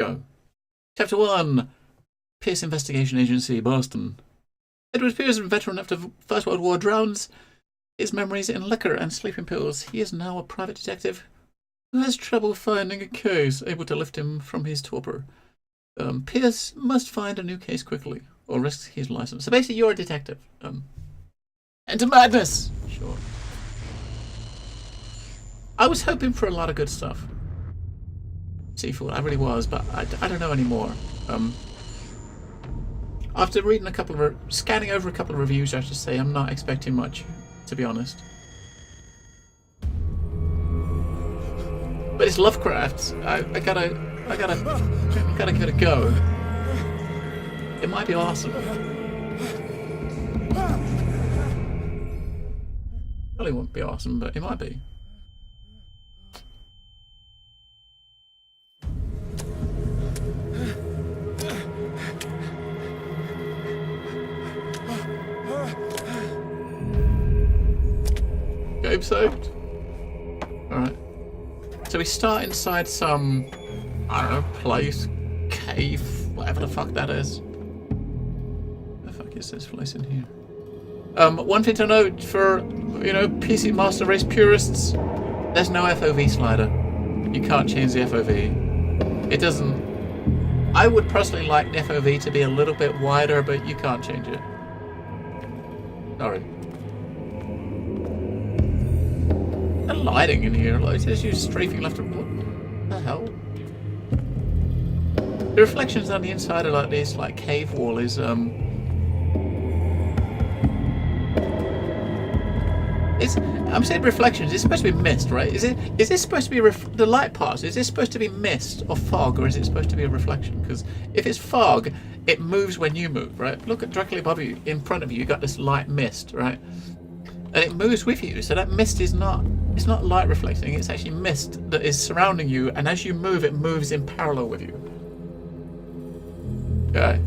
Go. Chapter 1. Pierce Investigation Agency, Boston. Edward Pierce, veteran after First World War, drowns his memories in liquor and sleeping pills. He is now a private detective who has trouble finding a case able to lift him from his torpor. Pierce must find a new case quickly, or risk his license. So basically, you're a detective. Enter madness! Sure. I was hoping for a lot of good stuff. Seafood, I really was, but I don't know anymore. After reading scanning over a couple of reviews, I should say, I'm not expecting much, to be honest. But it's Lovecraft. I gotta give it a go. It might be awesome. Probably won't be awesome, but it might be. Game saved. Alright. So we start inside some, I don't know, place, cave, whatever the fuck that is. The fuck is this place in here? One thing to note for, you know, PC Master Race purists, there's no FOV slider. You can't change the FOV. It doesn't... I would personally like the FOV to be a little bit wider, but you can't change it. Sorry. The lighting in here, like, it says you strafing left and what the hell? The reflections on the inside of like this like cave wall is I'm saying reflections. It's supposed to be mist, right? Is this supposed to be the light parts? Is this supposed to be mist or fog, or is it supposed to be a reflection? Because if it's fog, it moves when you move, right? Look at directly above you, in front of you. You got this light mist, right? And it moves with you. So that mist is not. It's not light reflecting. It's actually mist that is surrounding you, and as you move, it moves in parallel with you. Okay.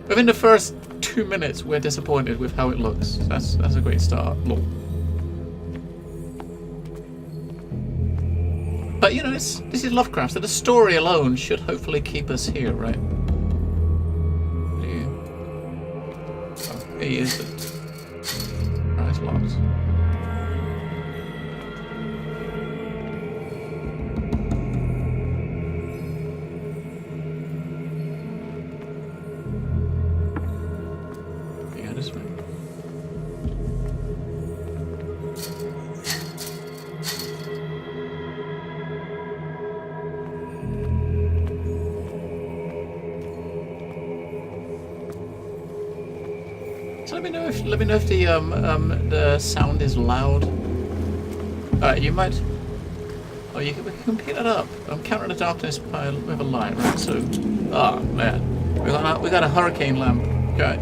Within the first 2 minutes, we're disappointed with how it looks. That's a great start. Look. But you know, this is Lovecraft, so the story alone should hopefully keep us here, right? Oh, he is it. Oh, it's locked. Yeah, this way. So let me know if the sound is loud. You might. Oh, we can pick that up. I'm countering the darkness with a light, right? So, oh man, we got a hurricane lamp. Okay.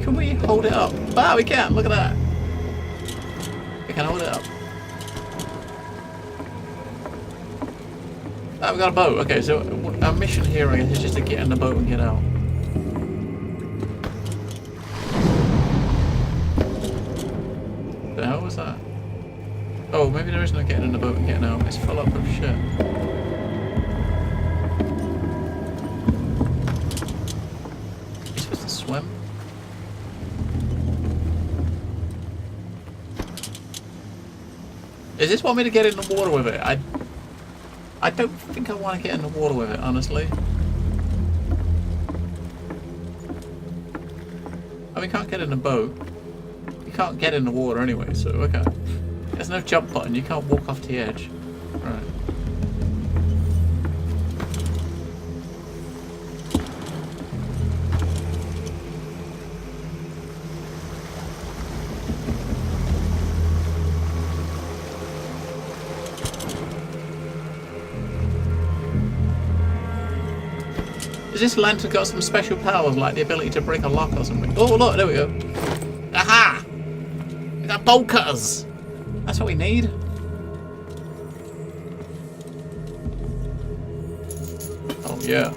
Can we hold it up? Ah, we can. Look at that. We can hold it up. Ah, we got a boat. Okay, so our mission here, I guess, is just to get in the boat and get out. The hell was that? Oh, maybe there is no getting in the boat and getting out. It's full up of shit. You're supposed to swim? Does this want me to get in the water with it? I don't think I want to get in the water with it, honestly. I mean, can't get in the boat. You can't get in the water anyway, so okay. There's no jump button, you can't walk off the edge. Right. Has this lantern got some special powers, like the ability to break a lock or something? Oh look, there we go. Aha! We got bolt cutters! That's what we need. Oh yeah.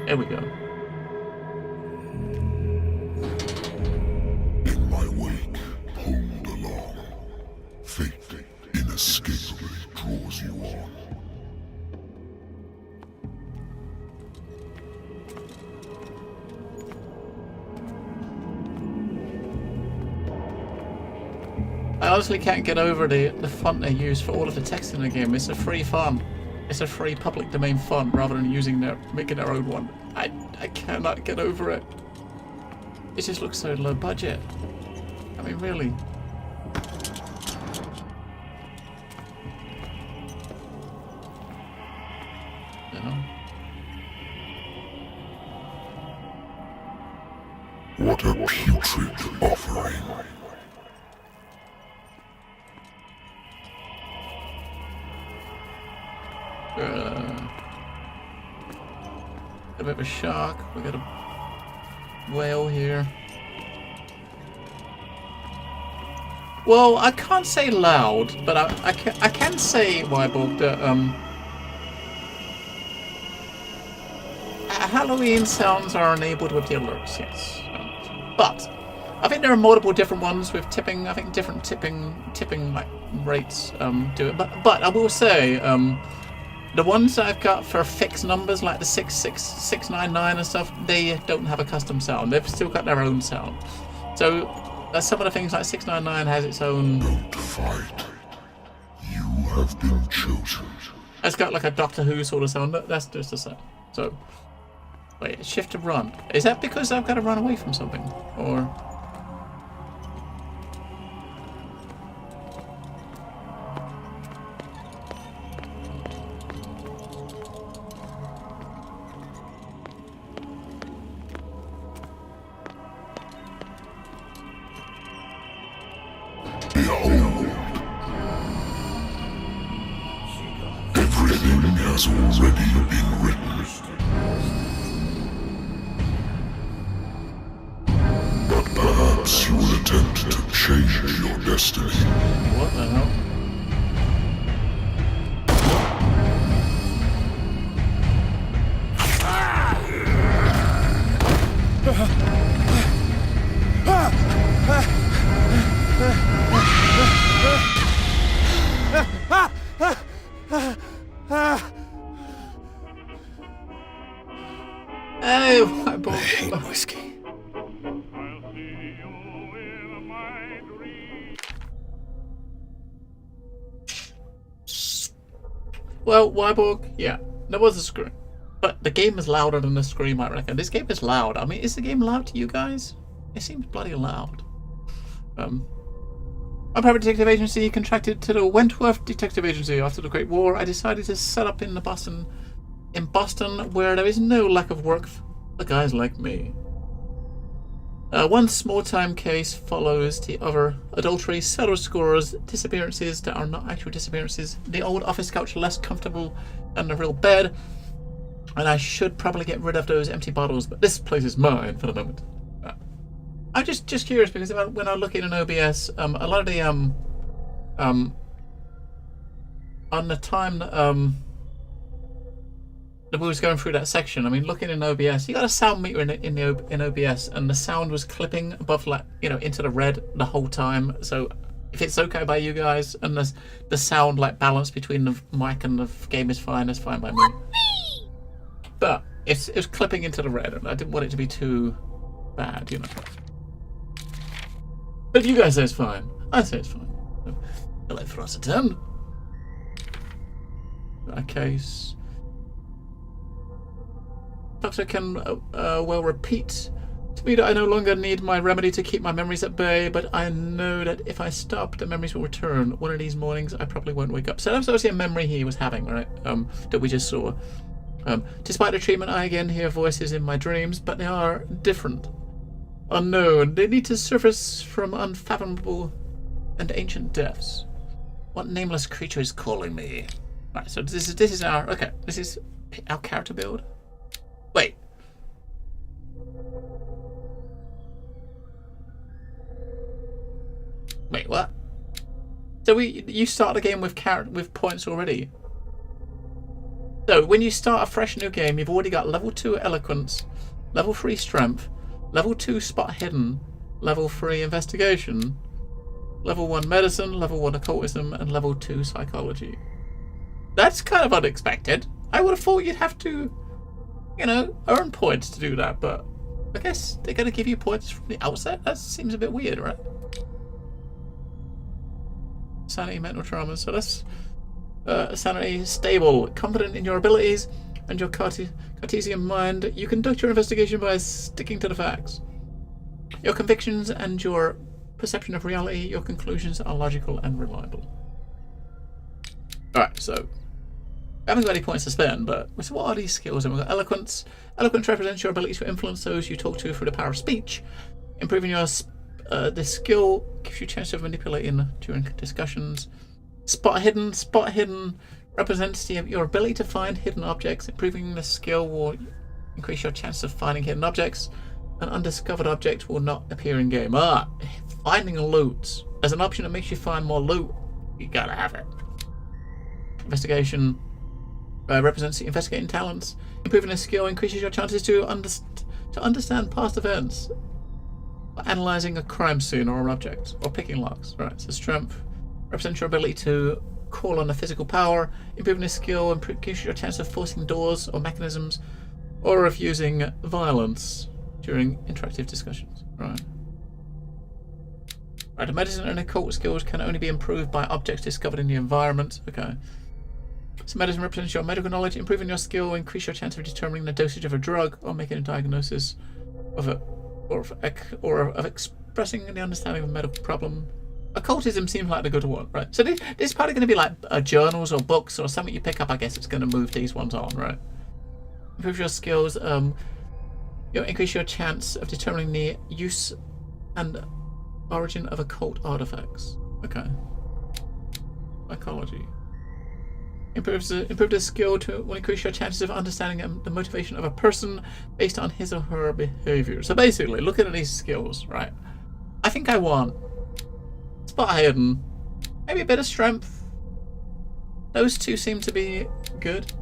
There we go. In my wake, pulled along. Fate inescapably draws you on. honestly can't get over the font they use for all of the text in the game. It's a free font. It's a free public domain font rather than making their own one. I cannot get over it. It just looks so low budget. I mean, really. What a putrid offering. A bit of a shark. We got a whale here. Well, I can't say loud, but I can say, Wyborg, that Halloween sounds are enabled with the alerts, yes. But I think there are multiple different ones with tipping. I think different tipping like rates do it. But I will say the ones that I've got for fixed numbers like the 66699 and stuff, they don't have a custom sound. They've still got their own sound. So some of the things like 699 has its own. Don't fight. You have been chosen. It's got like a Doctor Who sort of sound. That's just a sound. So. Wait, shift to run. Is that because I've got to run away from something? Or... Behold. Everything has already been written. Perhaps you will attempt to change your destiny. What the hell? Hey, my boy. I hate whiskey. Well, Wyborg, yeah, there was a scream. But the game is louder than the scream, I reckon. This game is loud. I mean, is the game loud to you guys? It seems bloody loud. My private detective agency contracted to the Wentworth Detective Agency after the Great War. I decided to set up in Boston, where there is no lack of work for guys like me. One small-time case follows the other. Adultery, cellar scores, disappearances that are not actual disappearances. The old office couch less comfortable than the real bed. And I should probably get rid of those empty bottles, but this place is mine for the moment. I'm just curious because when I look in an OBS, a lot of the on the time that we was going through that section, I mean, looking in OBS, you got a sound meter in OBS, and the sound was clipping above, like, you know, into the red the whole time. So if it's okay by you guys, and the sound like balance between the mic and the game is fine, that's fine by me. But it was clipping into the red, and I didn't want it to be too bad, you know. But you guys say it's fine. I say it's fine. So, hello, Frosserton. That case. Doctor can well repeat to me that I no longer need my remedy to keep my memories at bay, but I know that if I stop, the memories will return. One of these mornings, I probably won't wake up. So that was obviously a memory he was having, right? That we just saw. Despite the treatment, I again hear voices in my dreams, but they are different. Unknown. They need to surface from unfathomable and ancient depths. What nameless creature is calling me? Right, so this is our character build. Wait. Wait, what? So you start the game with points already. So when you start a fresh new game, you've already got level 2 eloquence, level 3 strength, level 2 spot hidden, level 3 investigation, level 1 medicine, level 1 occultism, and level 2 psychology. That's kind of unexpected. I would have thought you'd have to, you know, earn points to do that, but I guess they're going to give you points from the outset? That seems a bit weird, right? Sanity, mental trauma. So that's sanity, stable, confident in your abilities and your Cartesian mind. You conduct your investigation by sticking to the facts. Your convictions and your perception of reality, your conclusions are logical and reliable. Alright, so I haven't got any points to spend, but so what are these skills? And we've got eloquence. Eloquence represents your ability to influence those you talk to through the power of speech. Improving your this skill gives you a chance of manipulating during discussions. Spot hidden. Spot hidden represents your ability to find hidden objects. Improving the skill will increase your chance of finding hidden objects. An undiscovered object will not appear in game. Finding loot. As an option that makes you find more loot, you gotta have it. Investigation represents the investigating talents. Improving a skill increases your chances to understand past events. Analyzing a crime scene or an object, or picking locks. Right, so strength represents your ability to call on a physical power. Improving a skill increases your chance of forcing doors or mechanisms, or of using violence during interactive discussions. Right. Right, the medicine and occult skills can only be improved by objects discovered in the environment. Okay. So medicine represents your medical knowledge. Improving your skill will increase your chance of determining the dosage of a drug or making a diagnosis of a or of expressing the understanding of a medical problem. Occultism seems like the good one, right? So this is probably going to be like journals or books or something you pick up. I guess it's going to move these ones on, right? Improve your skills. You'll increase your chance of determining the use and origin of occult artifacts. Okay. Psychology. Improve the skill will increase your chances of understanding the motivation of a person based on his or her behavior. So basically, looking at these skills, right? I think I want spot hidden, maybe a bit of strength. Those two seem to be good.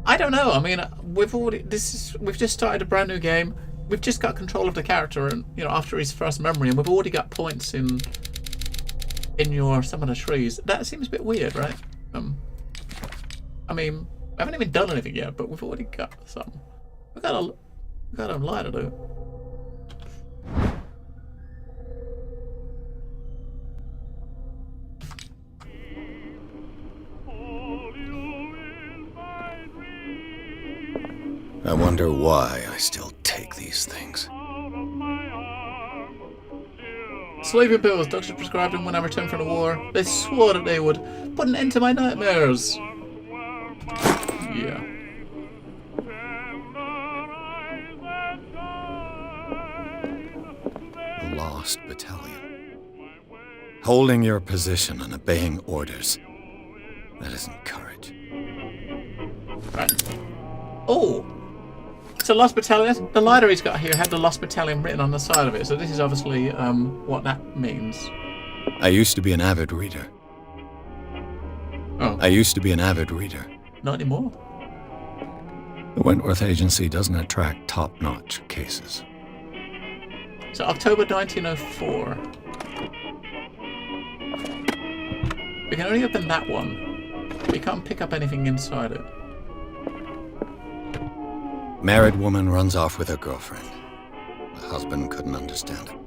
I don't know. I mean, we've just started a brand new game. We've just got control of the character, and after his first memory, and we've already got points in some of the trees. That seems a bit weird, right? I mean, I haven't even done anything yet, but we've already got some. We've got a lot to do. I wonder why I still take these things. Sleeping pills. Doctors prescribed them when I returned from the war. They swore that they would put an end to my nightmares. Yeah. A lost battalion. Holding your position and obeying orders. That isn't courage. Right. Oh! It's a Lost Battalion. The lighter he's got here had the Lost Battalion written on the side of it, so this is obviously what that means. I used to be an avid reader. Oh. I used to be an avid reader. Not anymore. The Wentworth Agency doesn't attract top-notch cases. So October 1904. We can only open that one. We can't pick up anything inside it. Married woman runs off with her girlfriend. The husband couldn't understand it.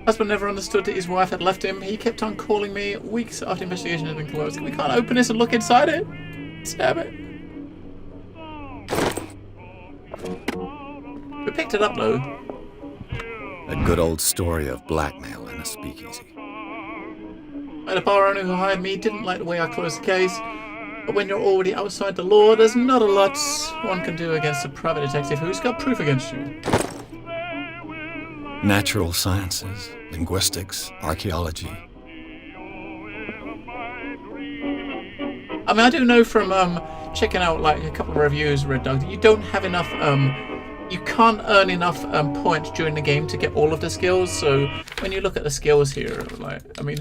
Husband never understood that his wife had left him. He kept on calling me weeks after investigation had been closed. We can't open this and look inside it. Stab it. We picked it up though. A good old story of blackmail in a speakeasy. The bar owner who hired me didn't like the way I closed the case. But when you're already outside the law, there's not a lot one can do against a private detective who's got proof against you. Natural sciences, linguistics, archaeology. I mean, I do know from checking out like a couple of reviews, Red Dog, that you don't have enough. You can't earn enough points during the game to get all of the skills. So when you look at the skills here, like, I mean,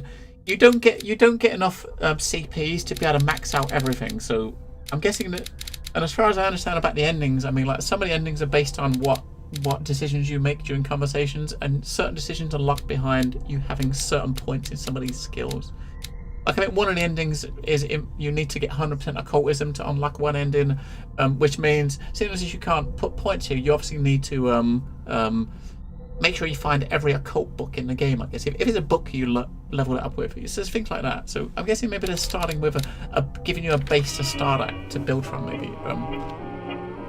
you don't get enough CPs to be able to max out everything. So I'm guessing that, and as far as I understand about the endings, I mean, like some of the endings are based on what decisions you make during conversations, and certain decisions are locked behind you having certain points in some of these skills. Like, I mean, one of the endings is you need to get 100% occultism to unlock one ending, which means, seeing as you can't put points here, you obviously need to make sure you find every occult book in the game, I guess. If it's a book you level it up with, it says things like that. So I'm guessing maybe they're starting with giving you a base to start at, to build from, maybe.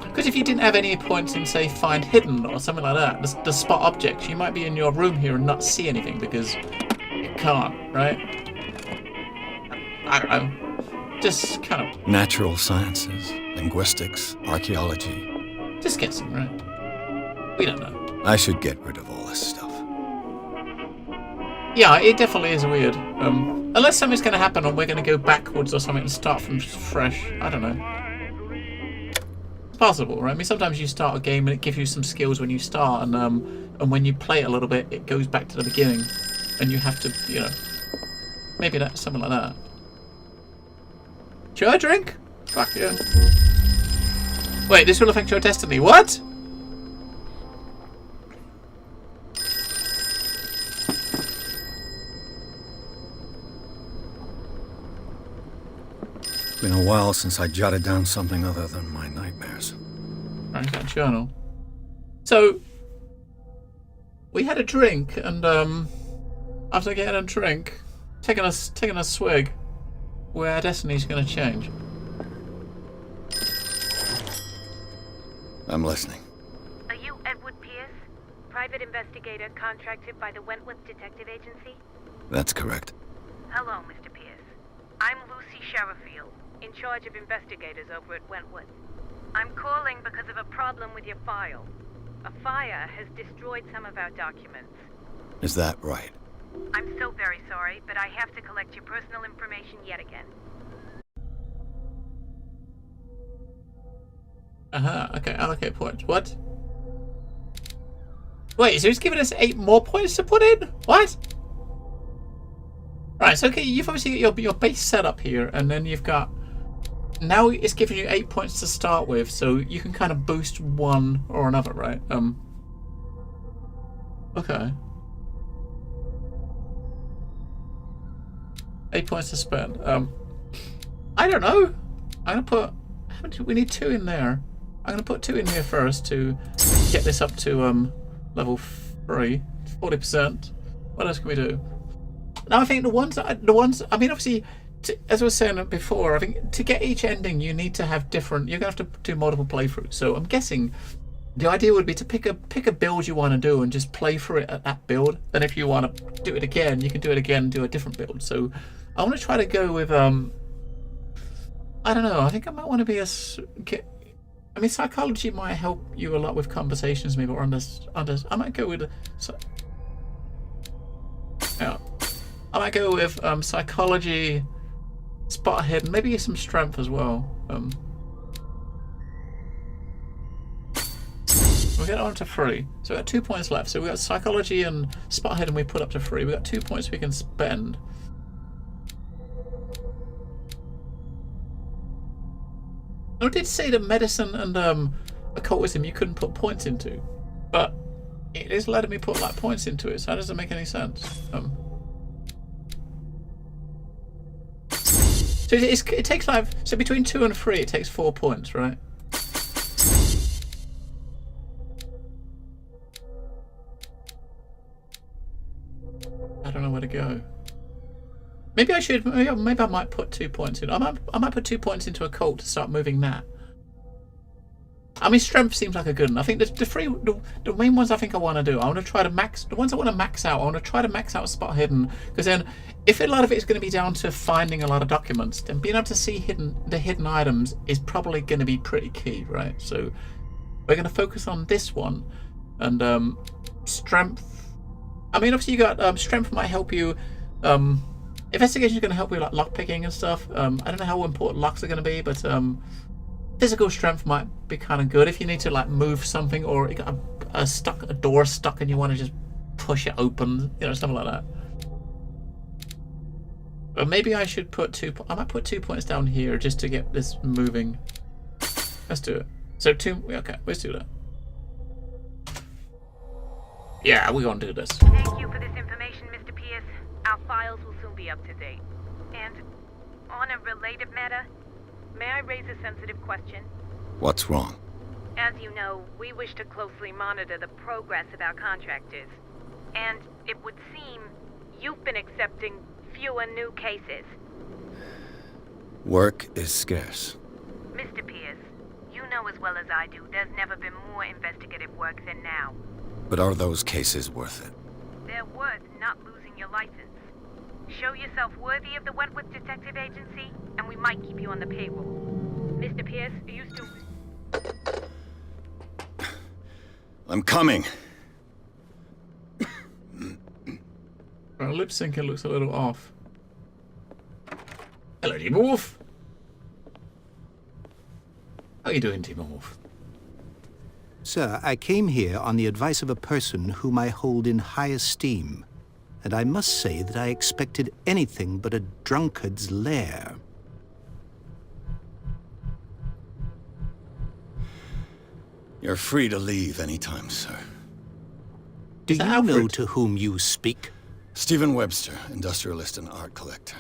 Because if you didn't have any points in, say, find hidden or something like that, the spot objects, you might be in your room here and not see anything because you can't, right? I don't know. Just kind of... Natural sciences, linguistics, archaeology. Just guessing, right? We don't know. I should get rid of all this stuff. Yeah, it definitely is weird. Unless something's going to happen and we're going to go backwards or something and start from fresh. I don't know. It's possible, right? I mean, sometimes you start a game and it gives you some skills when you start, and when you play it a little bit, it goes back to the beginning, and you have to, you know, maybe that's something like that. Should I drink? Fuck yeah. Wait, this will affect your destiny. What? Been a while since I jotted down something other than my nightmares. Right, that journal. So, we had a drink, and after getting a drink, taking a swig, where our destiny's going to change. I'm listening. Are you Edward Pierce, private investigator contracted by the Wentworth Detective Agency? That's correct. Hello, Mr. Pierce. I'm Lucy Sherrifield, in charge of investigators over at Wentworth. I'm calling because of a problem with your file. A fire has destroyed some of our documents. Is that right? I'm so very sorry, but I have to collect your personal information yet again. Okay, allocate points. What? Wait, so he's giving us 8 more points to put in? What? Right, so okay, you've obviously got your base set up here, and then you've got... Now it's giving you 8 points to start with, so you can kind of boost one or another, right? Okay. 8 points to spend. I don't know. I'm gonna put... How many, we need 2 in there. I'm gonna put 2 in here first to get this up to level 3, 40%. What else can we do? Now I think the ones. I mean, obviously, as I was saying before, I think to get each ending, you need to have different. You're gonna have to do multiple playthroughs. So I'm guessing the idea would be to pick a build you want to do and just play through it at that build. Then if you want to do it again, you can do it again and do a different build. So I want to try to go with I don't know. I think I might want to be I mean, psychology might help you a lot with conversations, maybe, or I might go with. Yeah. I might go with psychology, spot hidden, maybe some strength as well. We'll get on to 3. So we've got 2 points left. So we've got psychology and spot hidden we put up to 3. We've got 2 points we can spend. I did say that medicine and occultism you couldn't put points into, but it is letting me put like points into it, so that doesn't make any sense. So it takes like, so between 2 and 3 it takes 4 points, right? I don't know where to go. Maybe I should. Maybe I might put 2 points in. I might put 2 points into occult to start moving that. I mean, strength seems like a good one. I think the main ones I think I want to do. I want to try to max the ones I want to max out. I want to try to max out spot hidden, because then if a lot of it is going to be down to finding a lot of documents, then being able to see the hidden items is probably going to be pretty key, right? So we're going to focus on this one, and strength. I mean, obviously you got strength might help you. Investigation is going to help you like lockpicking and stuff. I don't know how important locks are going to be, but physical strength might be kind of good if you need to like move something, or you got a door stuck and you want to just push it open, you know, something like that. But maybe I should put I might put 2 points down here just to get this moving. Let's do it. So 2. Okay, let's do that. Yeah, we're gonna do this. Thank you for this information, Mr. Pierce. Our files will soon be up to date. And on a related matter, may I raise a sensitive question? What's wrong? As you know, we wish to closely monitor the progress of our contractors. And it would seem you've been accepting fewer new cases. Work is scarce. Mr. Pierce, you know as well as I do, there's never been more investigative work than now. But are those cases worth it? They're worth not losing your license. Show yourself worthy of the Wentworth Detective Agency, and we might keep you on the payroll. Mr. Pierce, are you still... I'm coming. Our lip syncing looks a little off. Hello, Timorph. How are you doing, Timorph? Sir, I came here on the advice of a person whom I hold in high esteem, and I must say that I expected anything but a drunkard's lair. You're free to leave anytime, sir. Do Sir you know Alfred. to whom you speak? Stephen Webster, industrialist and art collector.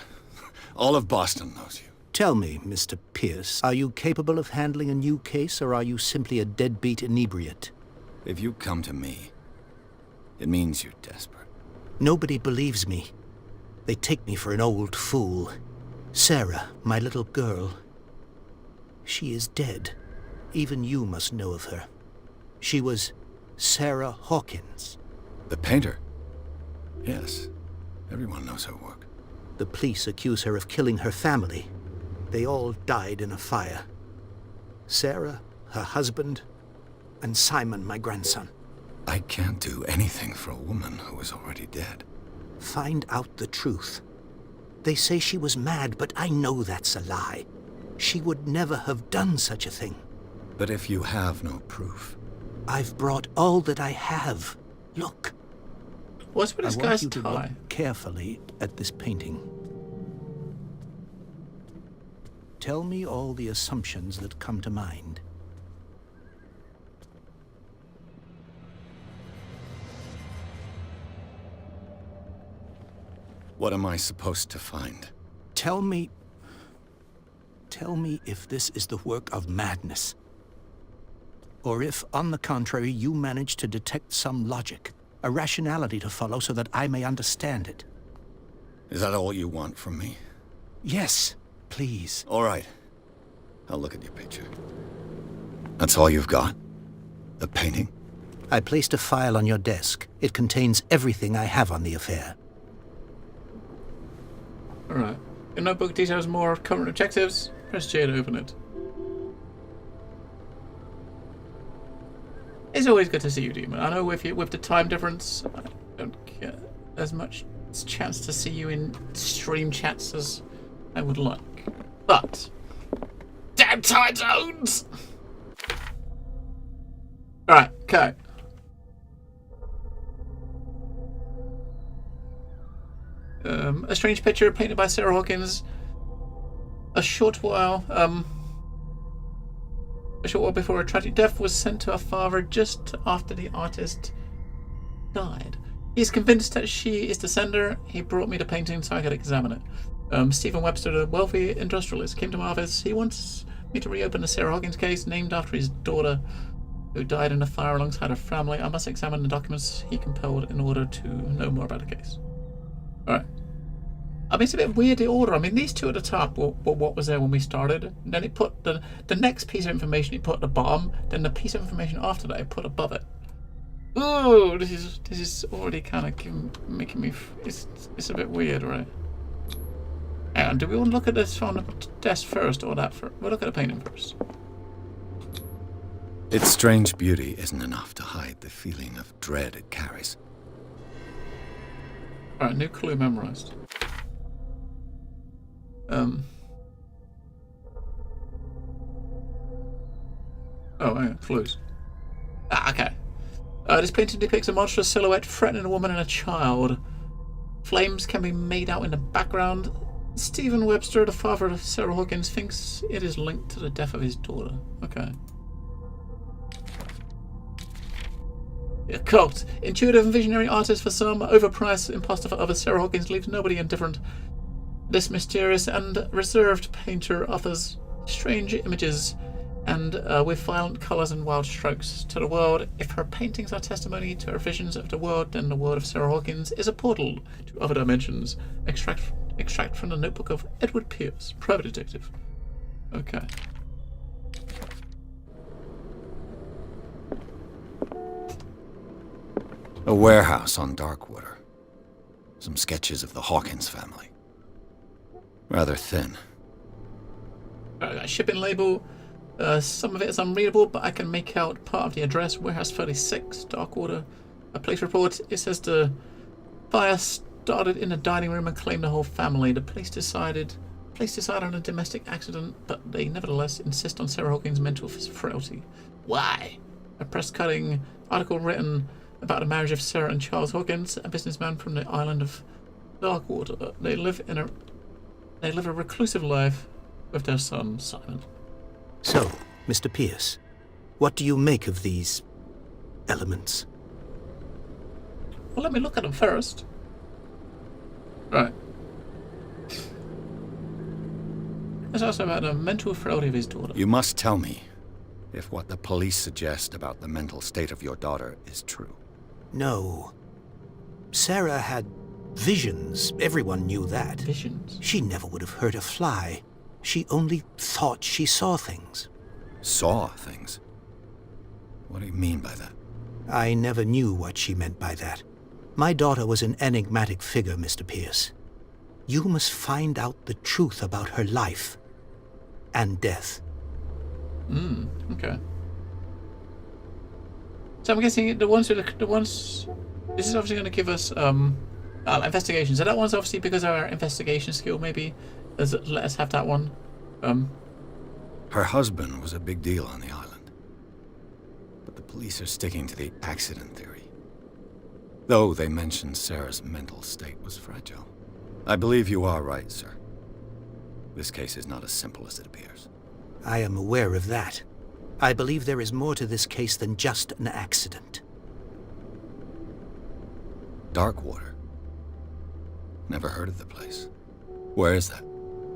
All of Boston knows you. Tell me, Mr. Pierce, are you capable of handling a new case, or are you simply a deadbeat inebriate? If you come to me, it means you're desperate. Nobody believes me. They take me for an old fool. Sarah, my little girl, she is dead. Even you must know of her. She was Sarah Hawkins. The painter? Yes. Everyone knows her work. The police accuse her of killing her family. They all died in a fire. Sarah, her husband, and Simon, my grandson. I can't do anything for a woman who is already dead. Find out the truth. They say she was mad, but I know that's a lie. She would never have done such a thing. But if you have no proof... I've brought all that I have. Look. What's with I this want guy's you to tie? look carefully at this painting. Tell me all the assumptions that come to mind. What am I supposed to find? Tell me if this is the work of madness. Or if, on the contrary, you manage to detect some logic, a rationality to follow so that I may understand it. Is that all you want from me? Yes, please. All right. I'll look at your picture. That's all you've got? The painting? I placed a file on your desk. It contains everything I have on the affair. Alright. Your notebook details more current objectives. Press J to open it. It's always good to see you, Demon. I know with the time difference, I don't get as much chance to see you in stream chats as I would like. But damn time zones! Alright, okay. A strange picture painted by Sarah Hawkins. A short while before her tragic death was sent to her father just after the artist died. He is convinced that she is the sender. He brought me the painting so I could examine it. Stephen Webster, the wealthy industrialist, came to my office. He wants me to reopen the Sarah Hawkins case, named after his daughter, who died in a fire alongside her family. I must examine the documents he compiled in order to know more about the case. Alright. I mean, it's a bit weird, the order. I mean, these two at the top were what was there when we started. And then it put the next piece of information it put at the bottom. Then the piece of information after that it put above it. Oh, this is already kind of making me... It's a bit weird, right? And do we want to look at this on the desk first or that first? We'll look at the painting first. Its strange beauty isn't enough to hide the feeling of dread it carries. Alright, new clue memorized. Oh, yeah, clues. Ah, okay. This painting depicts a monstrous silhouette threatening a woman and a child. Flames can be made out in the background. Stephen Webster, the father of Sarah Hawkins, thinks it is linked to the death of his daughter. Okay. A cult. Intuitive and visionary artist for some, overpriced imposter for others, Sarah Hawkins leaves nobody indifferent. This mysterious and reserved painter offers strange images and with violent colours and wild strokes to the world. If her paintings are testimony to her visions of the world, then the world of Sarah Hawkins is a portal to other dimensions. Extract from the notebook of Edward Pierce, private detective. Okay. A warehouse on Darkwater. Some sketches of the Hawkins family. Rather thin. A shipping label. Some of it is unreadable, but I can make out part of the address. Warehouse 36, Darkwater. A police report. It says the fire started in the dining room and claimed the whole family. The police decided on a domestic accident, but they nevertheless insist on Sarah Hawkins' mental frailty. Why? A press-cutting article written about the marriage of Sarah and Charles Hawkins, a businessman from the island of Darkwater. They live a reclusive life with their son, Simon. So, Mr. Pierce, what do you make of these elements? Well, let me look at them first. Right. There's also about the mental frailty of his daughter. You must tell me if what the police suggest about the mental state of your daughter is true. No. Sarah had visions. Everyone knew that. Visions? She never would have hurt a fly. She only thought she saw things. Saw things? What do you mean by that? I never knew what she meant by that. My daughter was an enigmatic figure, Mr. Pierce. You must find out the truth about her life and death. Okay. So I'm guessing the ones. This is obviously going to give us investigation. So that one's obviously because of our investigation skill. Maybe let us have that one. Her husband was a big deal on the island, but the police are sticking to the accident theory. Though they mentioned Sarah's mental state was fragile. I believe you are right, sir. This case is not as simple as it appears. I am aware of that. I believe there is more to this case than just an accident. Darkwater. Never heard of the place. Where is that?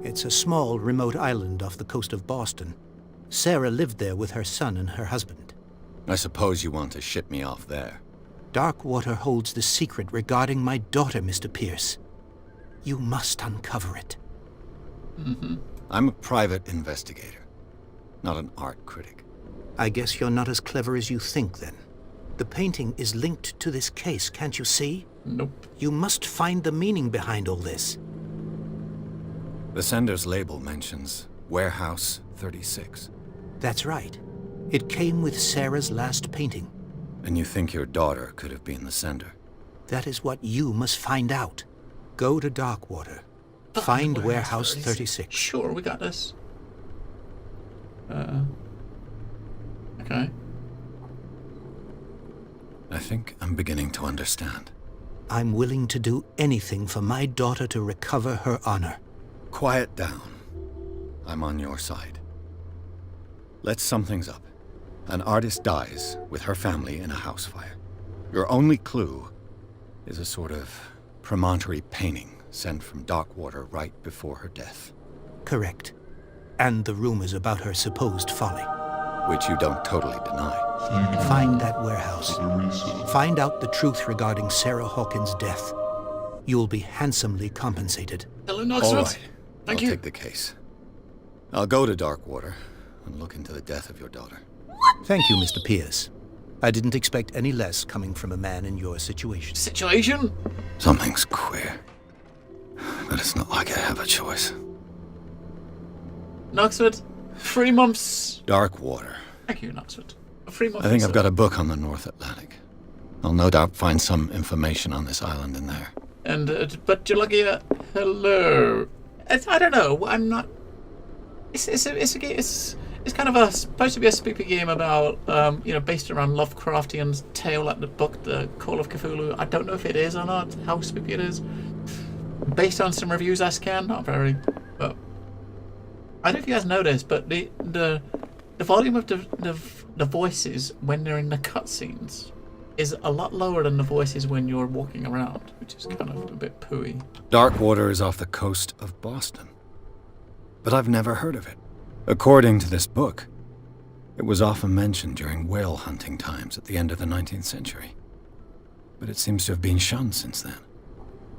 It's a small, remote island off the coast of Boston. Sarah lived there with her son and her husband. I suppose you want to ship me off there. Darkwater holds the secret regarding my daughter, Mr. Pierce. You must uncover it. I'm a private investigator, not an art critic. I guess you're not as clever as you think, then. The painting is linked to this case, can't you see? Nope. You must find the meaning behind all this. The sender's label mentions Warehouse 36. That's right. It came with Sarah's last painting. And you think your daughter could have been the sender? That is what you must find out. Go to Darkwater. Find Warehouse 36. Sure, we got this. Okay. I think I'm beginning to understand. I'm willing to do anything for my daughter to recover her honor. Quiet down. I'm on your side. Let's sum things up. An artist dies with her family in a house fire. Your only clue is a sort of promontory painting sent from Darkwater right before her death. Correct. And the rumors about her supposed folly. Which you don't totally deny. Find that warehouse. Find out the truth regarding Sarah Hawkins' death. You'll be handsomely compensated. Hello, All Knoxford. right. Thank I'll you. take the case. I'll go to Darkwater and look into the death of your daughter. Thank you, Mr. Pierce. I didn't expect any less coming from a man in your situation. Situation? Something's queer. But it's not like I have a choice. Knoxford, 3 months. Darkwater. Thank you, Knoxford. 3 months. I think I've got a book on the North Atlantic. I'll no doubt find some information on this island in there. And, but you're lucky. Hello. I don't know. I'm not. It's a game. It's kind of supposed to be a spooky game about based around Lovecraftian tale, like the book, The Call of Cthulhu. I don't know if it is or not. How spooky it is. Based on some reviews I scanned, not very, but I don't know if you guys noticed, but the volume of the voices when they're in the cutscenes is a lot lower than the voices when you're walking around, which is kind of a bit pooey. Darkwater is off the coast of Boston. But I've never heard of it. According to this book, It was often mentioned during whale hunting times at the end of the 19th century. But it seems to have been shunned since then.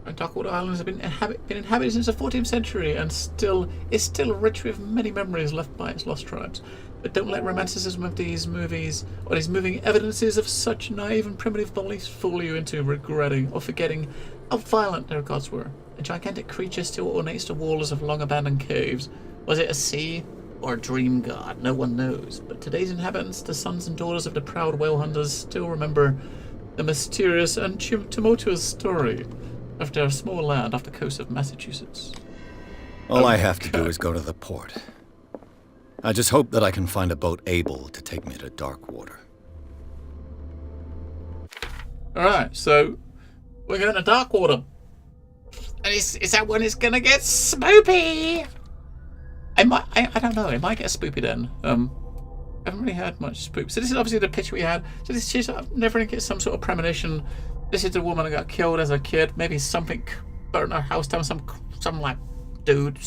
Darkwater Islands have been inhabited since the 14th century and is still rich with many memories left by its lost tribes. But don't let romanticism of these movies or these moving evidences of such naive and primitive beliefs fool you into regretting or forgetting how violent their gods were. A gigantic creature still ornates the walls of long-abandoned caves. Was it a sea or a dream god? No one knows. But today's inhabitants, the sons and daughters of the proud whale hunters, still remember the mysterious and tumultuous story of their small land off the coast of Massachusetts. All I have to do is go to the port. I just hope that I can find a boat able to take me to Darkwater. Alright, so we're going to Darkwater. And is that when it's gonna get spoopy? I don't know, it might get spoopy then. I haven't really had much spook. So this is obviously the picture we had. So this is never get some sort of premonition. This is the woman that got killed as a kid. Maybe something burnt her house down. Some like dude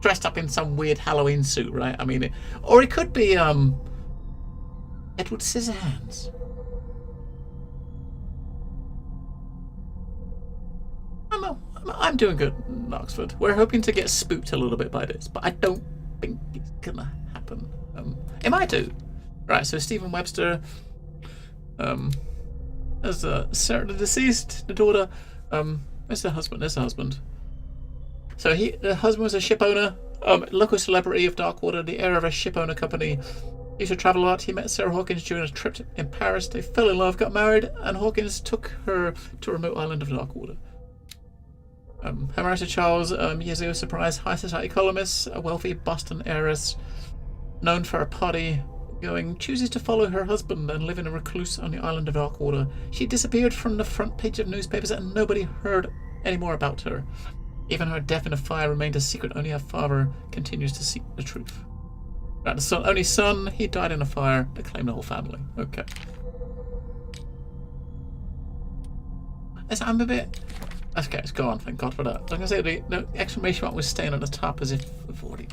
dressed up in some weird Halloween suit, right? I mean, or it could be Edward Scissorhands. I'm doing good in Oxford. We're hoping to get spooked a little bit by this, but I don't think it's gonna happen. It might do. Right, so Stephen Webster, as Sarah, the deceased, the daughter, where's the husband? There's the husband. So the husband was a ship owner, local celebrity of Darkwater, the heir of a ship owner company. He used to travel a lot. He met Sarah Hawkins during a trip in Paris. They fell in love, got married, and Hawkins took her to a remote island of Darkwater. Her marriage to Charles, years ago, surprised high society columnist, a wealthy Boston heiress, known for her party-going, chooses to follow her husband and live in a recluse on the island of Darkwater. She disappeared from the front page of newspapers and nobody heard any more about her. Even her death in a fire remained a secret. Only her father continues to seek the truth. Right, the only son, he died in a fire that claimed the whole family. Okay. I'm a bit... Okay, it's gone, thank God for that. I was going to say the exclamation mark was staying at the top as if we've already...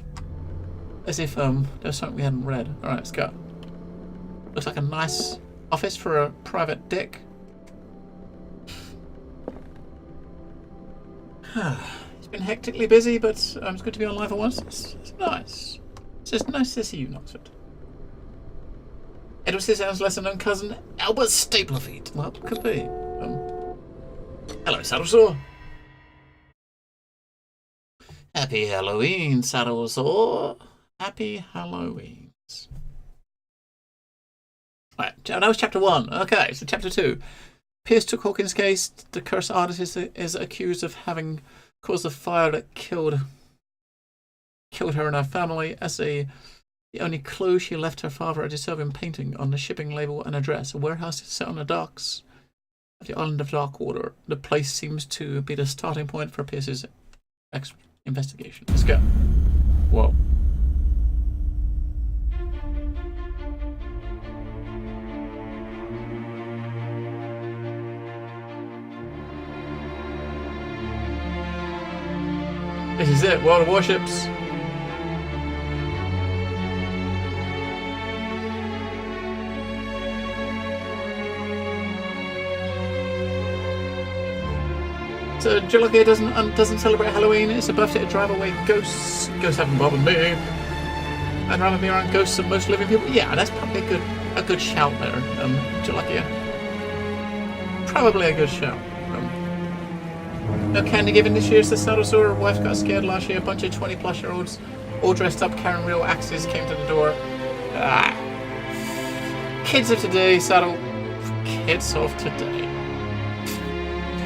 As if there's something we hadn't read. Alright, let's go. Looks like a nice office for a private dick. It's been hectically busy, but it's good to be online for once. It's nice. It's just nice to see you, Oxford. Edward Scissorhands' lesser-known cousin, Albert Staplerfeet. Well, could be. Hello, Saddlesore. Happy Halloween, Saddlesore. Happy Halloween. Right, that was chapter 1. Okay, so chapter 2. Pierce took Hawkins' case. The cursed artist is accused of having caused the fire that killed her and her family. As the only clue, she left her father a disturbing painting on the shipping label and address. A warehouse is set on the docks of the island of Darkwater. The place seems to be the starting point for Pierce's investigation. Let's go. Whoa. This is it, World of Warships. So Jalaka doesn't celebrate Halloween. It's a birthday to drive away ghosts. Ghosts haven't bothered me. I'd rather be around ghosts than most living people. Yeah, that's probably a good shout there, Jalaka. Probably a good shout. No candy given this year, says Saddlesore. Wife got scared last year. A bunch of 20-plus-year-olds all dressed up carrying real axes came to the door. Kids of today, Saddle. Kids of today.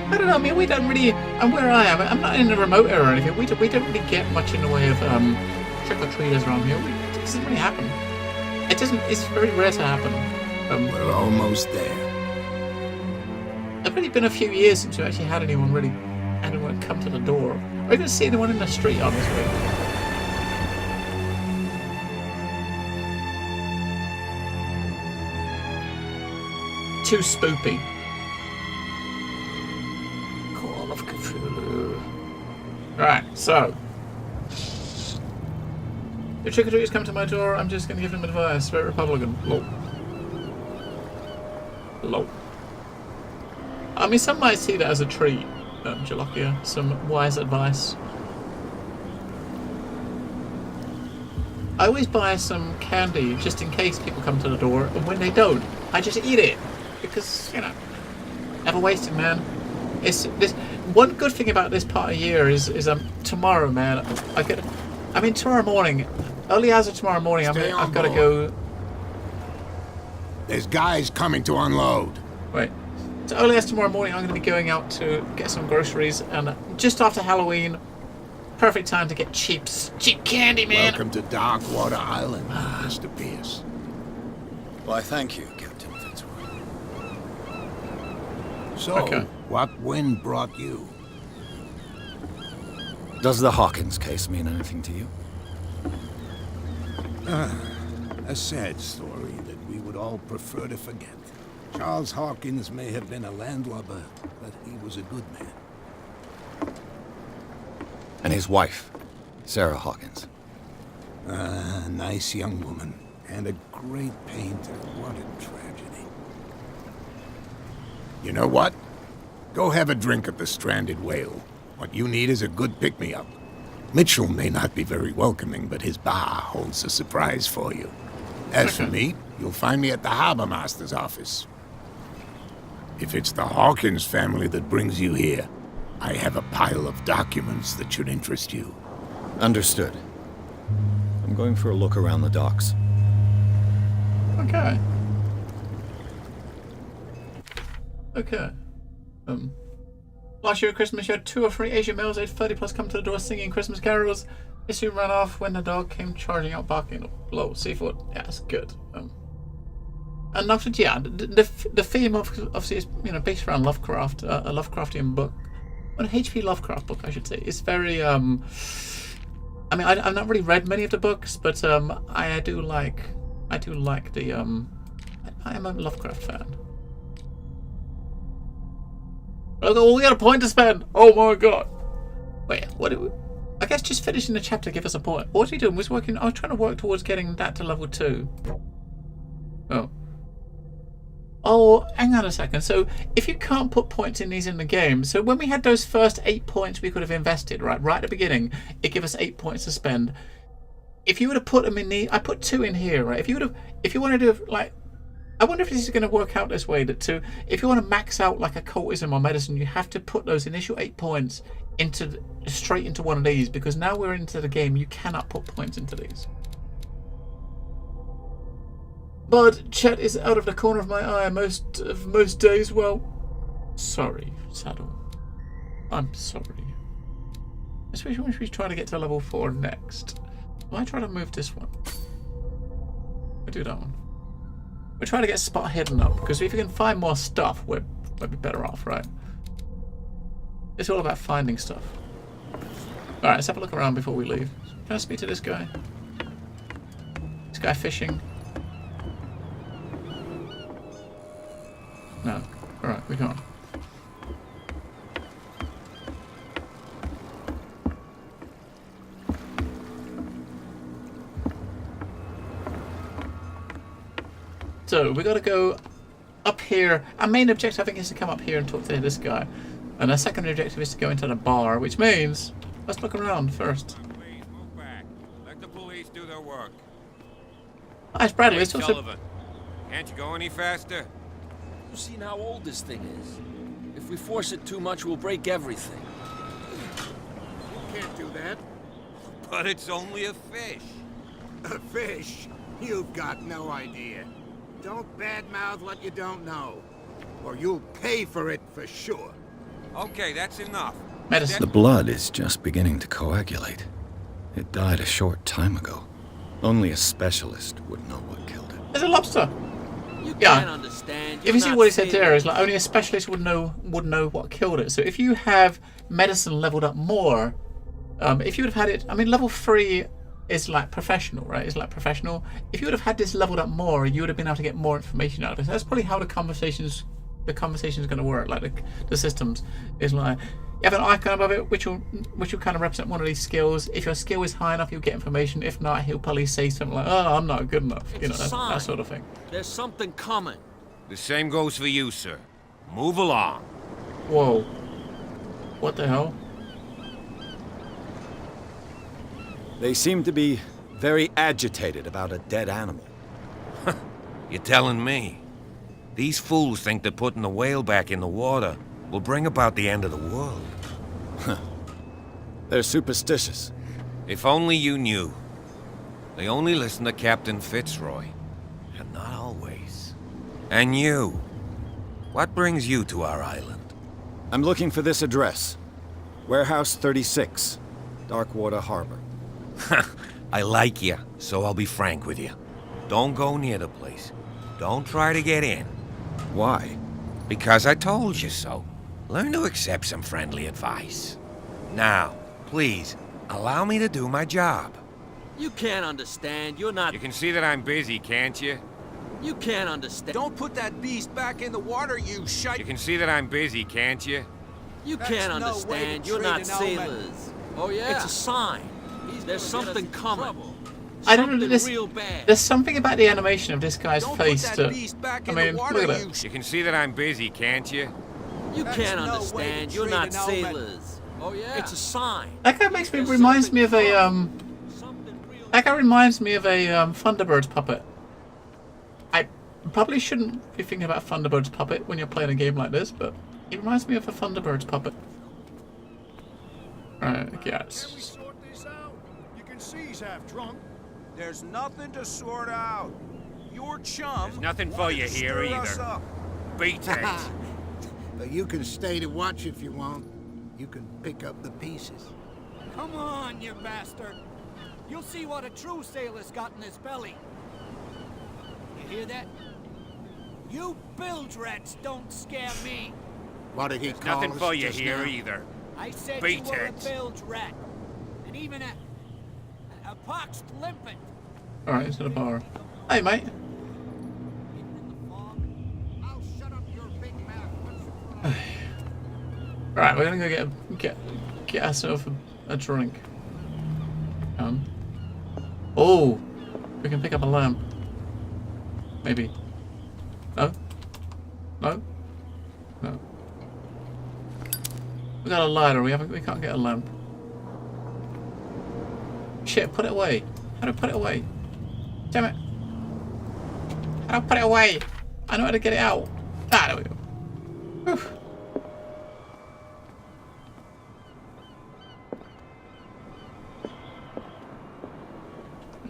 I don't know, I mean, we don't really... And where I am, I'm not in a remote area or anything. We don't really get much in the way of trick-or-treaters around here. It doesn't really happen. It doesn't... It's very rare to happen. We're almost there. It's really been a few years since we actually had anyone come to the door. Or even see anyone in the street, honestly. Too spoopy. Call of Cthulhu. Right, so. If trick-or-treaters come to my door, I'm just going to give them advice. Very Republican. Lol. Lol. I mean, some might see that as a treat, Jalokia. Some wise advice. I always buy some candy just in case people come to the door, and when they don't, I just eat it. Because, you know, never wasted, man. It's this one good thing about this part of year is tomorrow, man. Tomorrow morning, early hours of tomorrow morning, I've got to go. There's guys coming to unload. Wait. So early as tomorrow morning, I'm going to be going out to get some groceries, and just after Halloween, perfect time to get cheap candy, man. Welcome to Darkwater Island, Mr. Pierce. Why, thank you, Captain Fitzroy. So, Okay. what wind brought you? Does the Hawkins case mean anything to you? A sad story that we would all prefer to forget. Charles Hawkins may have been a landlubber, but he was a good man. And his wife, Sarah Hawkins. A nice young woman, and a great painter. What a tragedy. You know what? Go have a drink at the Stranded Whale. What you need is a good pick-me-up. Mitchell may not be very welcoming, but his bar holds a surprise for you. As for me, you'll find me at the Harbor Master's office. If it's the Hawkins family that brings you here, I have a pile of documents that should interest you. Understood. I'm going for a look around the docks. Okay. Okay. Last year at Christmas, you had 2 or 3 Asian males aged 30 plus come to the door singing Christmas carols. They soon ran off when the dog came charging out barking. Low seafood. Yeah, that's good. Enough to, yeah, the theme of obviously is, you know, based around Lovecraft, a Lovecraftian book. An H.P. Lovecraft book, I should say. It's very, I mean, I've not really read many of the books, but I do like the, I am a Lovecraft fan. Oh, we got a point to spend! Oh my god! Wait, what do we... I guess just finishing the chapter give us a point. What was he doing? I was trying to work towards getting that to level 2. Oh. Oh, hang on a second. So, if you can't put points in these in the game, so when we had those first 8 points we could have invested, right at the beginning, it gave us 8 points to spend. If you would have put them in the... I put 2 in here, right? If you want to do, like... I wonder if this is going to work out this way, that if you want to max out like occultism or medicine, you have to put those initial 8 points straight into one of these, because now we're into the game, you cannot put points into these. But Chet is out of the corner of my eye most days. Well, sorry, Saddle. I'm sorry. Especially when we try to get to level 4 next. I try to move this one. I do that one. We're trying to get spot hidden up, because if you can find more stuff, we'll be better off, right? It's all about finding stuff. Alright, let's have a look around before we leave. Can I speak to this guy? This guy fishing? No. Alright, we can't. So, we gotta go up here. Our main objective, I think, is to come up here and talk to this guy. And our secondary objective is to go into the bar, which means let's look around first. Please move back. Let the police do their work. Hi, it's Bradley. Hey, It's also... Sullivan, can't you go any faster? You've seen how old this thing is. If we force it too much, we'll break everything. You can't do that. But it's only a fish. A fish? You've got no idea. Don't badmouth what you don't know, or you'll pay for it for sure. Okay, that's enough. Medicine. The blood is just beginning to coagulate. It died a short time ago. Only a specialist would know what killed it. There's a lobster. You Yeah. can't understand. If you see what he said there, is like only a specialist would know what killed it. So if you have medicine leveled up more, if you would have had it, I mean, level 3 is like professional, right? It's like professional. If you would have had this leveled up more, you would have been able to get more information out of it. That's probably how the conversations the conversation is going to work. Like the systems is like you have an icon above it, which will kind of represent one of these skills. If your skill is high enough, you'll get information. If not, he'll probably say something like, "Oh, I'm not good enough," you know, that sort of thing. There's something coming. The same goes for you, sir. Move along. Whoa! What the hell? They seem to be very agitated about a dead animal. You're telling me? These fools think that putting the whale back in the water will bring about the end of the world. They're superstitious. If only you knew. They only listen to Captain Fitzroy. And not always. And you. What brings you to our island? I'm looking for this address. Warehouse 36, Darkwater Harbor. I like you, so I'll be frank with you. Don't go near the place. Don't try to get in. Why? Because I told you so. Learn to accept some friendly advice. Now, please, allow me to do my job. You can't understand. You're not... You can see that I'm busy, can't you? You can't understand. Don't put that beast back in the water, you shite. You can see that I'm busy, can't you? You That's can't no way understand. to You're treat not an old man. sailors. Oh, yeah? It's a sign. There's something coming. I don't know. Something There's real bad. there's something about the animation of this guy's Don't face put that that. beast back I in mean, the water, look at you that. You can see that I'm busy, can't you? You That's can't no way to understand. You're treat not an old man. sailors. Oh, yeah? It's a sign. That guy reminds me of a Something real That guy reminds me of a Thunderbird's puppet. I probably shouldn't be thinking about Thunderbird's puppet when you're playing a game like this, but he reminds me of a Thunderbird's puppet. Right, Can we yes. sort this out? You can see he's half drunk. There's nothing to sort out. Your chum. There's nothing for wanted you to here stir us either. up. Beat it. But you can stay to watch if you want. You can pick up the pieces. Come on, you bastard. You'll see what a true sailor's got in his belly. You hear that? You bilge rats don't scare me. What did he call Nothing us for you just here now? either. I said Beat you were it. a bilge rat. And even a poxed limpet. Alright, he's at a bar. Hey, mate. Hidden in the fog. I'll shut up your big mouth once and for all. Right, we're gonna go get ourselves a drink. Oh, we can pick up a lamp. Maybe. No. No. No. We got a lighter. We can't get a lamp. Shit! Put it away. How do I put it away? Damn it! How do I put it away? I know how to get it out. Ah, there we go. Whew.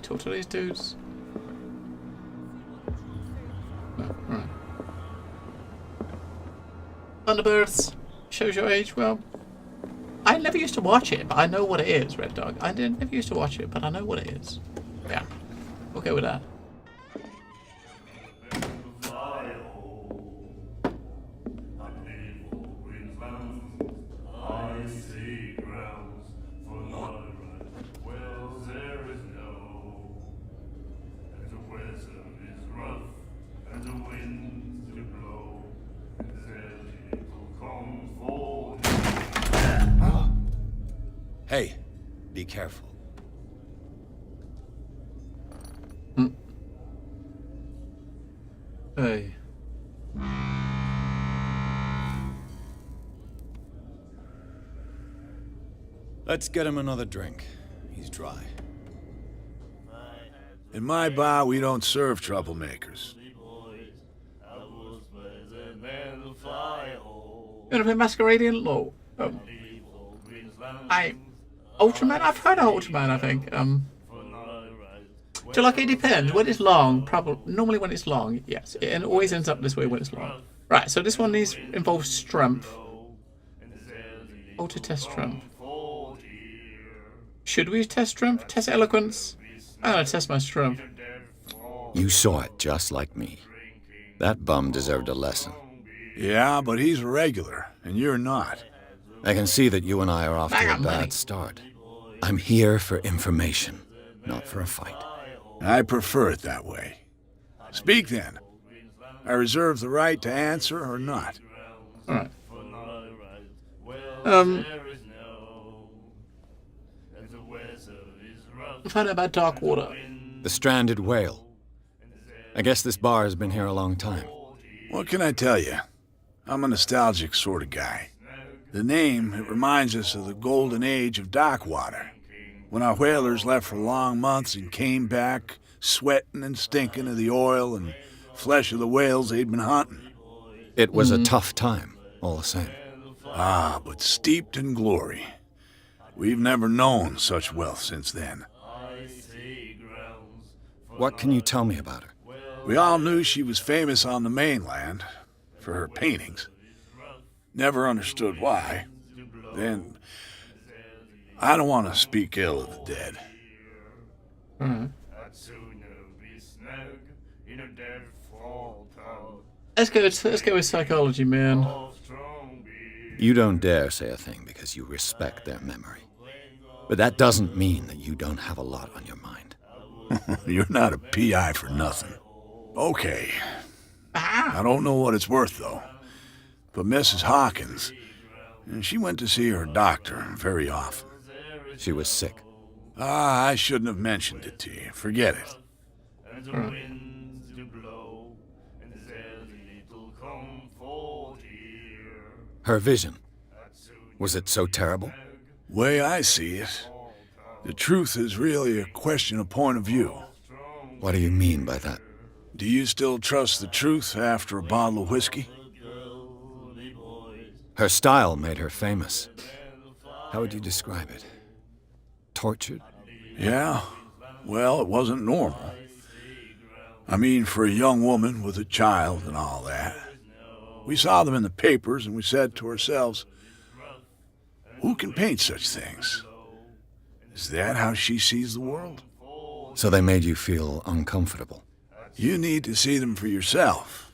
Talk to these dudes. No, alright. Thunderbirds shows your age. Well, I never used to watch it, but I know what it is, Red Dog. I never used to watch it, but I know what it is. Yeah, we'll go with that. Hey, be careful. Hey. Let's get him another drink. He's dry. In my bar, we don't serve troublemakers. You wanna play Masqueradian? No. Ultraman? I've heard of Ultraman, I think. So like it depends. When it's long, normally when it's long, yes. It always ends up this way when it's long. Right, so this one involves strength. To test strength. Should we test strength? Test eloquence? I'm gonna test my strength. You saw it just like me. That bum deserved a lesson. Yeah, but he's a regular, and you're not. I can see that you and I are off to a bad start. I'm here for information, not for a fight. I prefer it that way. Speak then. I reserve the right to answer or not. Alright. Find out about Darkwater. The stranded whale. I guess this bar has been here a long time. What can I tell you? I'm a nostalgic sort of guy. The name, it reminds us of the golden age of Darkwater, when our whalers left for long months and came back sweating and stinking of the oil and flesh of the whales they'd been hunting. It was a tough time, all the same. Ah, but steeped in glory. We've never known such wealth since then. What can you tell me about her? We all knew she was famous on the mainland for her paintings. Never understood why. Then, I don't want to speak ill of the dead. Let's go with psychology, man. You don't dare say a thing because you respect their memory. But that doesn't mean that you don't have a lot on your mind. You're not a PI for nothing. Okay. I don't know what it's worth, though. But Mrs. Hawkins, she went to see her doctor very often. She was sick. Ah, I shouldn't have mentioned it to you. Forget it. Her vision. Was it so terrible? Way I see it, the truth is really a question of point of view. What do you mean by that? Do you still trust the truth after a bottle of whiskey? Her style made her famous. How would you describe it? Tortured? Yeah. Well, it wasn't normal. I mean, for a young woman with a child and all that. We saw them in the papers and we said to ourselves, who can paint such things? Is that how she sees the world? So they made you feel uncomfortable? You need to see them for yourself.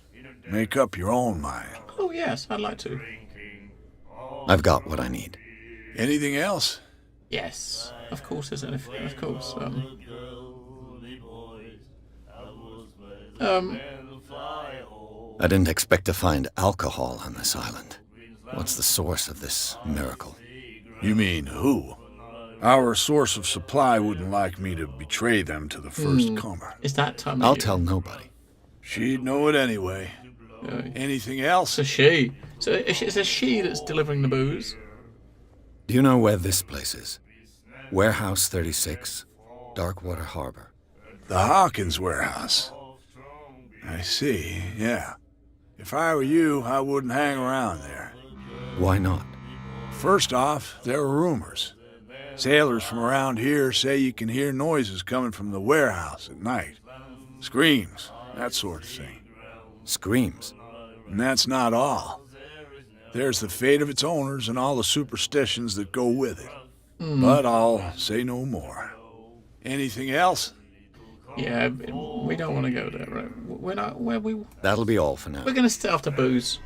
Make up your own mind. Oh yes, I'd like to. I've got what I need. Anything else? Yes, of course there's anything, of course. I didn't expect to find alcohol on this island. What's the source of this miracle? You mean who? Our source of supply wouldn't like me to betray them to the first comer. Is that time? I'll tell nobody. She'd know it anyway. Anything else? It's a she. So it's a she that's delivering the booze. Do you know where this place is? Warehouse 36, Darkwater Harbor. The Hawkins warehouse. I see, yeah. If I were you, I wouldn't hang around there. Why not? First off, there are rumors. Sailors from around here say you can hear noises coming from the warehouse at night. Screams, that sort of thing. Screams? And that's not all. There's the fate of its owners and all the superstitions that go with it. But I'll say no more. Anything else? Yeah, we don't want to go there, right? We're not where we. That'll be all for now. We're gonna stay after booze.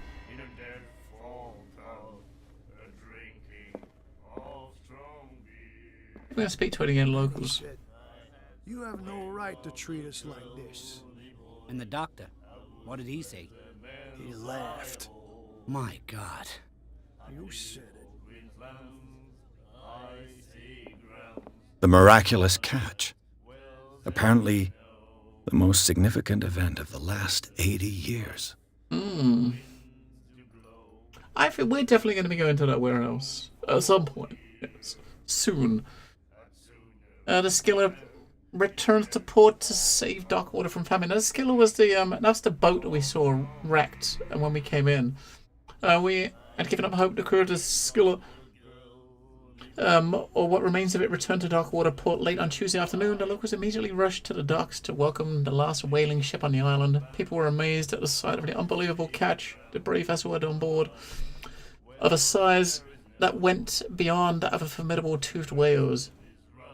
We're gonna speak to any of the locals. You have no right to treat us like this. And the doctor, what did he say? He laughed. My God. You said it. The miraculous catch. Apparently, the most significant event of the last 80 years. I think we're definitely going to be going to that warehouse at some point. Yes. Soon. The Skiller returns to port to save Darkwater from famine. The Skiller was that's the boat that we saw wrecked when we came in. We had given up hope the crew of the Skiller, or what remains of it, returned to Darkwater port late on Tuesday afternoon. The locals immediately rushed to the docks to welcome the last whaling ship on the island. People were amazed at the sight of the unbelievable catch the brave vessel had on board, of a size that went beyond that of a formidable toothed whales.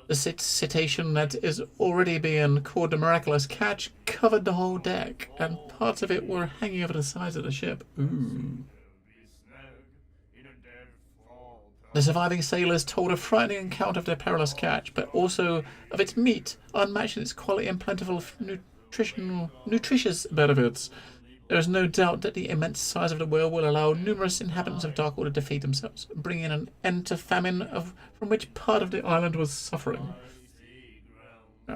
The cetacean that is already being called the miraculous catch covered the whole deck, and parts of it were hanging over the sides of the ship. Ooh. The surviving sailors told a frightening account of their perilous catch, but also of its meat, unmatched in its quality and plentiful nutritious benefits. There is no doubt that the immense size of the whale will allow numerous inhabitants of Darkwater to feed themselves, bringing an end to famine from which part of the island was suffering.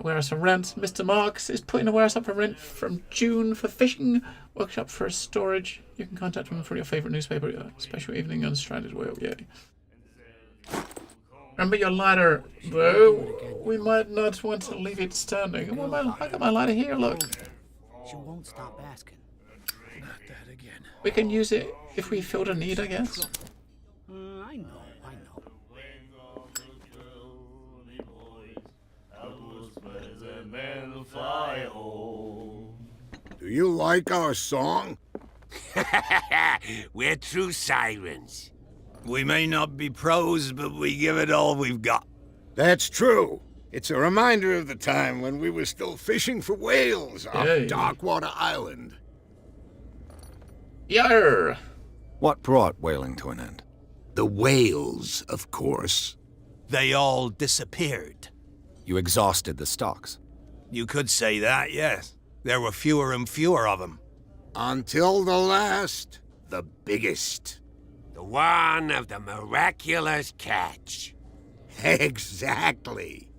Warehouse for rent. Mr. Marks is putting a warehouse up for rent from June for fishing, workshop for storage. You can contact him for your favorite newspaper. Special evening on Stranded Whale. Yay. Remember your lighter, though. We might not want to leave it standing. Well, I got my lighter here, look. She won't stop asking. Not that again. We can use it if we feel the need, I guess. I know. Do you like our song? We're true sirens. We may not be pros, but we give it all we've got. That's true. It's a reminder of the time when we were still fishing for whales off Darkwater Island. Yarr! What brought whaling to an end? The whales, of course. They all disappeared. You exhausted the stocks. You could say that, yes. There were fewer and fewer of them. Until the last, the biggest. The one of the miraculous catch. Exactly.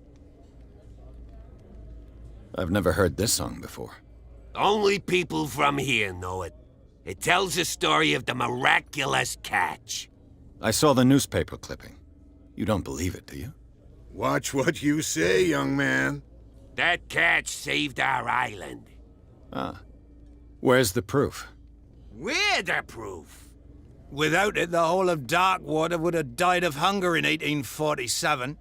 I've never heard this song before. Only people from here know it. It tells the story of the miraculous catch. I saw the newspaper clipping. You don't believe it, do you? Watch what you say, young man. That catch saved our island. Ah. Where's the proof? We're the proof. Without it, the whole of Darkwater would have died of hunger in 1847.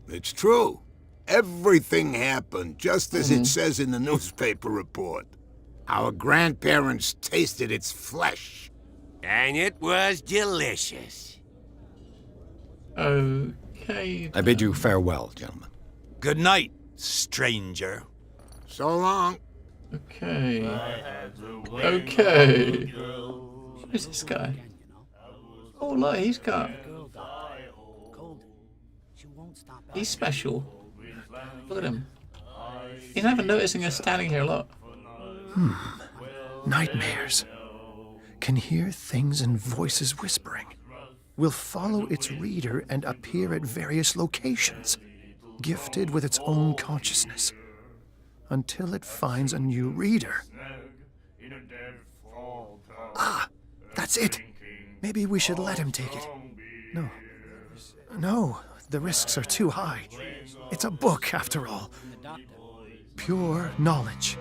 It's true. Everything happened just as it says in the newspaper report. Our grandparents tasted its flesh. And it was delicious. Okay. I bid you farewell, gentlemen. Good night, stranger. So long. Okay. Okay. Who's this guy? Oh, look, he's got... He's special. Look at him. He's not even noticing us standing here, look. Nightmares. Can hear things and voices whispering. Will follow its reader and appear at various locations, gifted with its own consciousness, until it finds a new reader. Ah, that's it. Maybe we should let him take it. No, the risks are too high. It's a book, after all. Pure knowledge.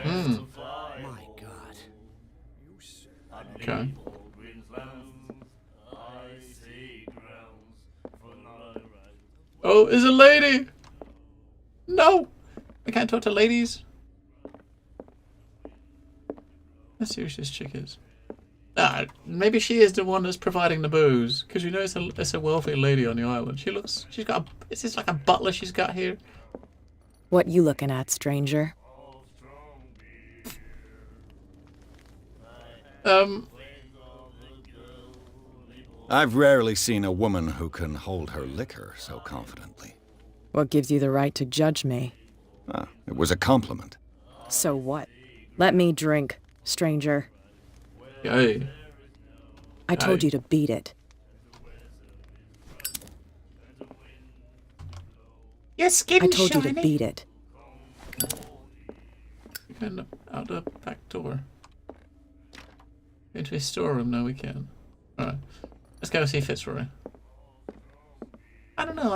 My God. Okay. Oh, is a lady! No! I can't talk to ladies. Let's see who this chick is. Ah, maybe she is the one that's providing the booze, because you know it's a wealthy lady on the island. She's got is this like a butler she's got here? What you looking at, stranger? I've rarely seen a woman who can hold her liquor so confidently. What gives you the right to judge me? Ah, it was a compliment. So what? Let me drink, stranger. Hey. I told you to beat it. Your skin's I told shiny. you to beat it. Can out the back door. Into his storeroom now we can. Alright. Let's go see Fitzroy. I don't know,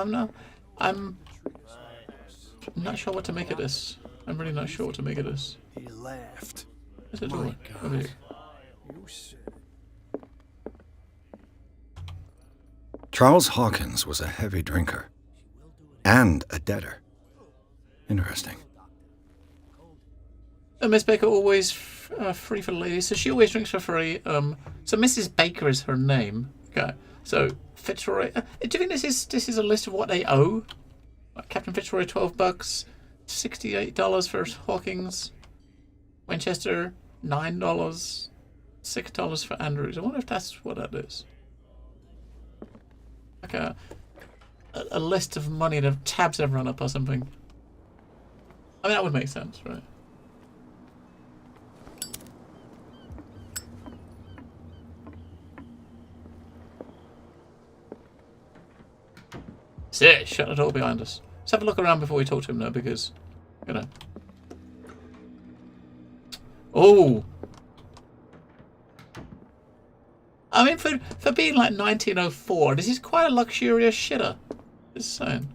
I'm not sure what to make of this. I'm really not sure what to make of this. He laughed. There's a door. Over here. Charles Hawkins was a heavy drinker. And a debtor. Interesting. Miss Baker always free for the ladies, so she always drinks for free. So Mrs. Baker is her name. Okay. So Fitzroy. Do you think this is a list of what they owe? Like Captain Fitzroy, $12, $68 for Hawkins, Winchester, $9, $6 for Andrews. I wonder if that's what that is. Like a list of money and tabs have run up or something. I mean, that would make sense, right? That's it. Shut the door behind us. Let's have a look around before we talk to him, though, because, you know. Oh. I mean, for being like 1904, this is quite a luxurious shitter. Just saying.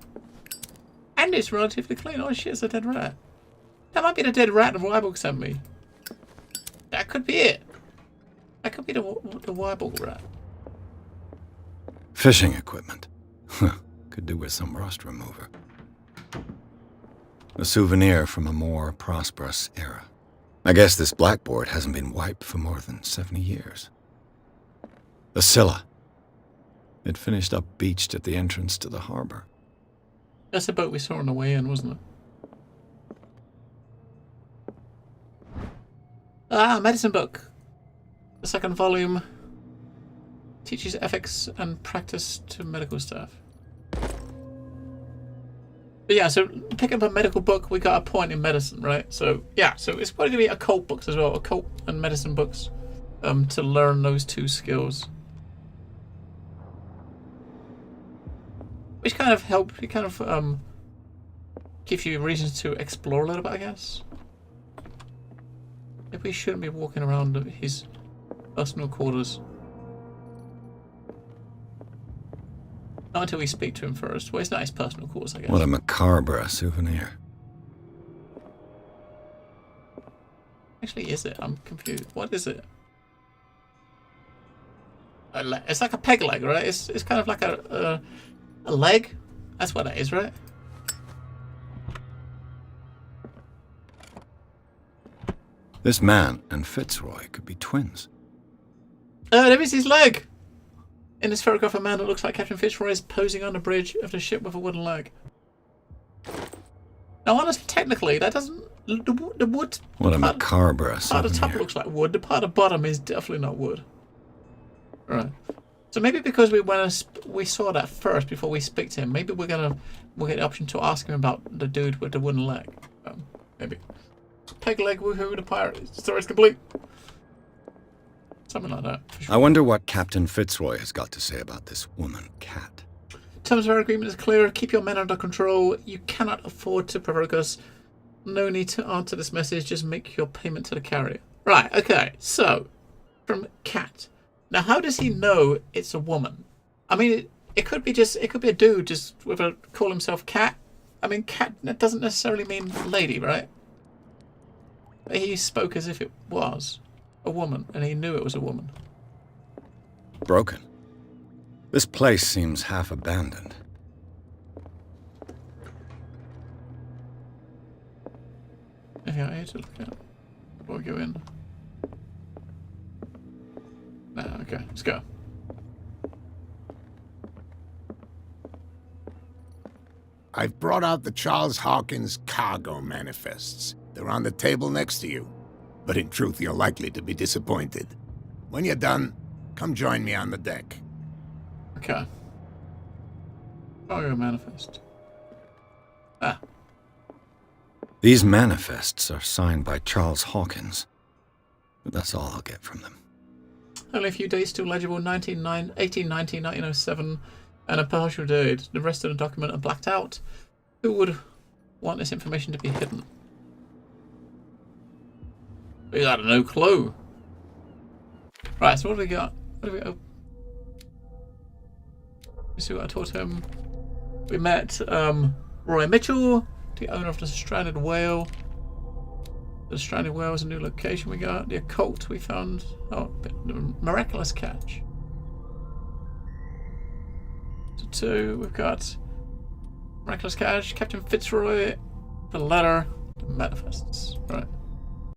And it's relatively clean. Oh shit, it's a dead rat. That might be the dead rat the Weibull sent me. That could be it. That could be the Weibull rat. Fishing equipment. Could do with some rust remover. A souvenir from a more prosperous era. I guess this blackboard hasn't been wiped for more than 70 years. The Scylla. It finished up beached at the entrance to the harbor. That's the boat we saw on the way in, wasn't it? Ah, medicine book. The second volume teaches ethics and practice to medical staff. But yeah, so pick up a medical book, we got a point in medicine, right? So yeah, so it's probably going to be occult books as well, occult and medicine books, to learn those two skills. Which kind of help, it kind of gives you reasons to explore a little bit, I guess. Maybe we shouldn't be walking around his personal quarters. Not until we speak to him first. Well, it's not his personal quarters, I guess. What a macabre souvenir. Actually, is it? I'm confused. What is it? It's like a peg leg, right? It's kind of like a leg. That's what it is, right? This man and Fitzroy could be twins. There is his leg! In this photograph, a man that looks like Captain Fitzroy is posing on the bridge of the ship with a wooden leg. Now, honestly, technically, that doesn't... The wood... What a macabre souvenir. Part of the top looks like wood. The part of the bottom is definitely not wood. Right. So maybe because we saw that first before we speak to him, maybe we'll get the option to ask him about the dude with the wooden leg. Maybe. Peg leg, woohoo, the pirate. Story's complete. Something like that. For sure. I wonder what Captain Fitzroy has got to say about this woman, Cat. Terms of our agreement is clear. Keep your men under control. You cannot afford to provoke us. No need to answer this message. Just make your payment to the carrier. Right, okay. So, from Cat. Now, how does he know it's a woman? I mean, it could be a dude just with a call himself Cat. I mean, Cat, that doesn't necessarily mean lady, right? But he spoke as if it was a woman, and he knew it was a woman. Broken. This place seems half abandoned. Anything out here to look at before we go in? No, okay, let's go. I've brought out the Charles Hawkins cargo manifests. They're on the table next to you. But in truth, you're likely to be disappointed. When you're done, come join me on the deck. Okay. Cargo manifest. Ah. These manifests are signed by Charles Hawkins. But that's all I'll get from them. Only a few dates still legible. 1890, 1907, and a partial date. The rest of the document are blacked out. Who would want this information to be hidden? We got no clue. Right, so what do we got? What do we... Oh. Let's see what I taught him. We met Roy Mitchell, the owner of the Stranded Whale. The Stranded Whale is a new location we got. The occult we found. Oh, the miraculous catch. So 2, we've got miraculous catch, Captain Fitzroy, the letter, the manifests. Right.